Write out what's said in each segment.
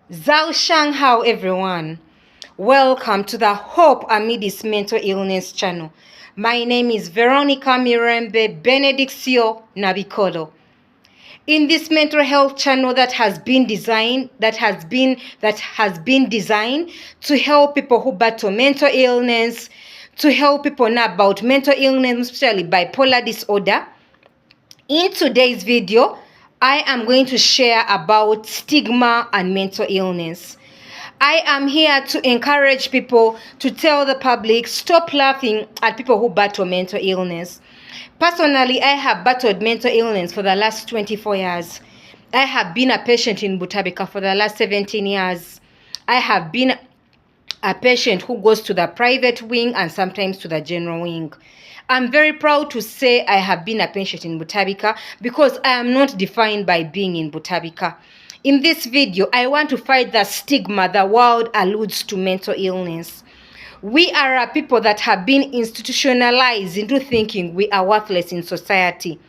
Zhao Shanghao, everyone. Welcome to the Hope Amidst Mental Illness channel. My name is Veronica Mirembe Benedictio Nabikolo. In this mental health channel that has been designed to help people who battle mental illness, to help people know about mental illness, especially bipolar disorder. In today's video, I am going to share about stigma and mental illness. I am here to encourage people, to tell the public, stop laughing at people who battle mental illness. Personally, I have battled mental illness for the last 24 years. I have been a patient in Butabika for the last 17 years. I have been a patient who goes to the private wing and sometimes to the general wing. I'm very proud to say I have been a patient in Butabika because I am not defined by being in Butabika. In this video, I want to fight the stigma the world alludes to mental illness. We are a people that have been institutionalized into thinking we are worthless in society.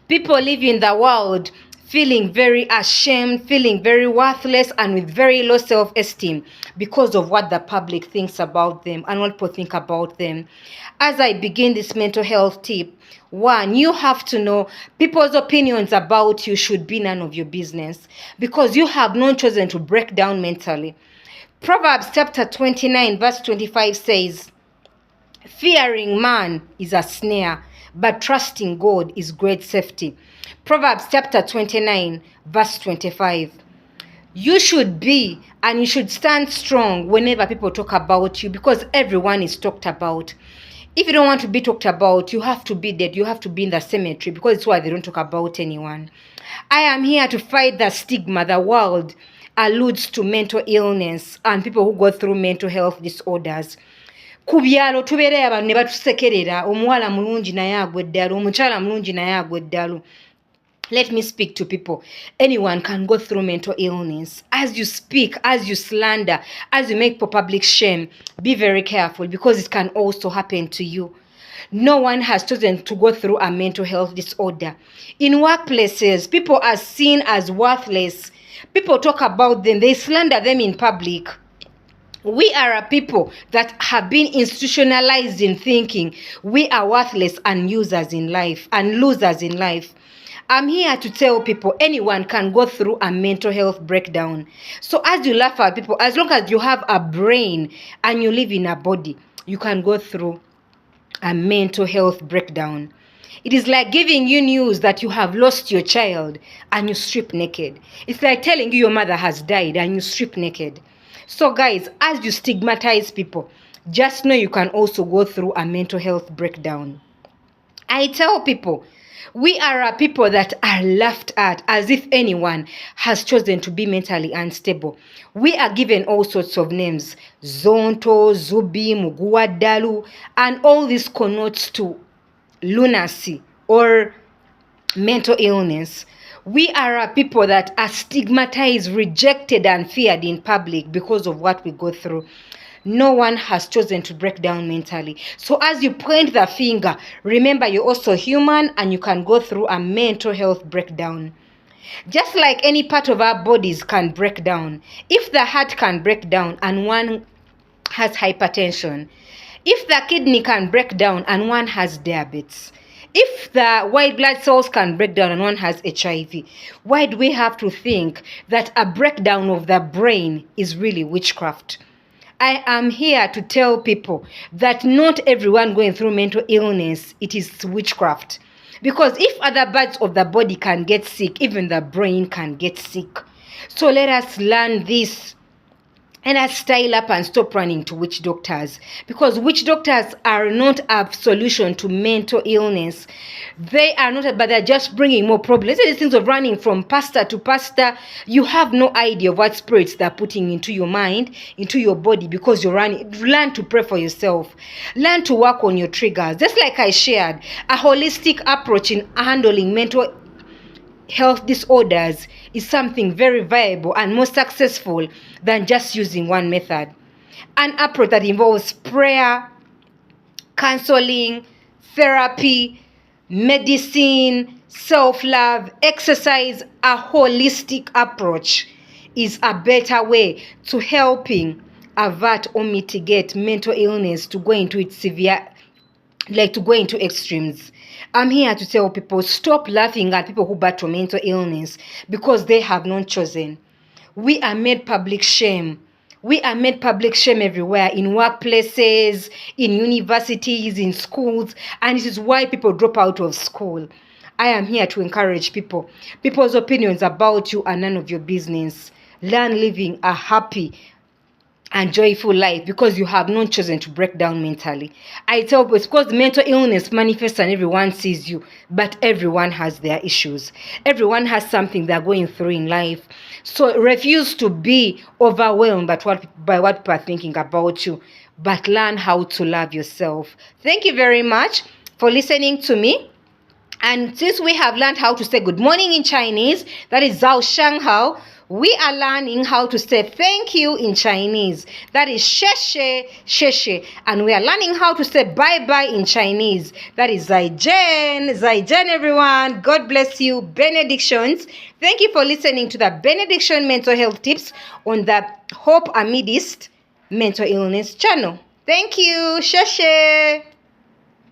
People live in the world feeling very ashamed, feeling very worthless, and with very low self-esteem because of what the public thinks about them and what people think about them. As I begin this mental health tip, one, you have to know people's opinions about you should be none of your business because you have not chosen to break down mentally. Proverbs chapter 29 verse 25 says, "Fearing man is a snare, but trusting God is great safety." Proverbs chapter 29 verse 25. You should be and you should stand strong whenever people talk about you because everyone is talked about. If you don't want to be talked about, you have to be dead. You have to be in the cemetery because it's why they don't talk about anyone. I am here to fight the stigma the world alludes to mental illness and people who go through mental health disorders. Ku byalo tubeerayo abantu ne batusekerera, omuwala mulungi naye agwa eddalu, omukyala mulungi naye agwa eddalu. Let me speak to people. Anyone can go through mental illness. As you speak, as you slander, as you make public shame, be very careful because it can also happen to you. No one has chosen to go through a mental health disorder. In workplaces, people are seen as worthless. People talk about them, they slander them in public. We are a people that have been institutionalized in thinking we are worthless and users in life and losers in life. I'm here to tell people anyone can go through a mental health breakdown. So as you laugh at people, as long as you have a brain and you live in a body, you can go through a mental health breakdown. It is like giving you news that you have lost your child and you strip naked. It's like telling you your mother has died and you strip naked. So guys, as you stigmatize people, just know you can also go through a mental health breakdown. I tell people, we are a people that are laughed at as if anyone has chosen to be mentally unstable. We are given all sorts of names. Zonto, Zubi, Muguadalu, and all this connotes to lunacy or mental illness. We are a people that are stigmatized, rejected, and feared in public because of what we go through. No one has chosen to break down mentally. So as you point the finger, remember you're also human and you can go through a mental health breakdown. Just like any part of our bodies can break down. If the heart can break down and one has hypertension, if the kidney can break down and one has diabetes, if the white blood cells can break down and one has HIV, why do we have to think that a breakdown of the brain is really witchcraft? I am here to tell people that not everyone going through mental illness, it is witchcraft. Because if other parts of the body can get sick, even the brain can get sick. So let us learn this. And I style up and stop running to witch doctors because witch doctors are not a solution to mental illness. They are not, but they're just bringing more problems. These things of running from pastor to pastor, you have no idea of what spirits they're putting into your mind, into your body because you're running. Learn to pray for yourself. Learn to work on your triggers. Just like I shared, a holistic approach in handling mental health disorders is something very viable and more successful than just using one method. An approach that involves prayer, counseling, therapy, medicine, self-love, exercise, a holistic approach is a better way to helping avert or mitigate mental illness to go into its severe, like to go into extremes. I'm here to tell people, stop laughing at people who battle mental illness because they have not chosen. We are made public shame. We are made public shame everywhere, in workplaces, in universities, in schools, and this is why people drop out of school. I am here to encourage people. People's opinions about you are none of your business. Learn living a happy and joyful life because you have not chosen to break down mentally. I tell people it's because mental illness manifests and everyone sees you, but everyone has their issues. Everyone has something they're going through in life. So refuse to be overwhelmed by what people are thinking about you, but learn how to love yourself. Thank you very much for listening to me. And since we have learned how to say good morning in Chinese, that is Zhao Shang Hao, we are learning how to say thank you in Chinese. That is Sheshe Sheshe. And we are learning how to say bye-bye in Chinese. That is Zaijian. Zaijian, everyone. God bless you. Benedictions. Thank you for listening to the Benediction Mental Health Tips on the Hope Amidst Mental Illness channel. Thank you. Sheshe.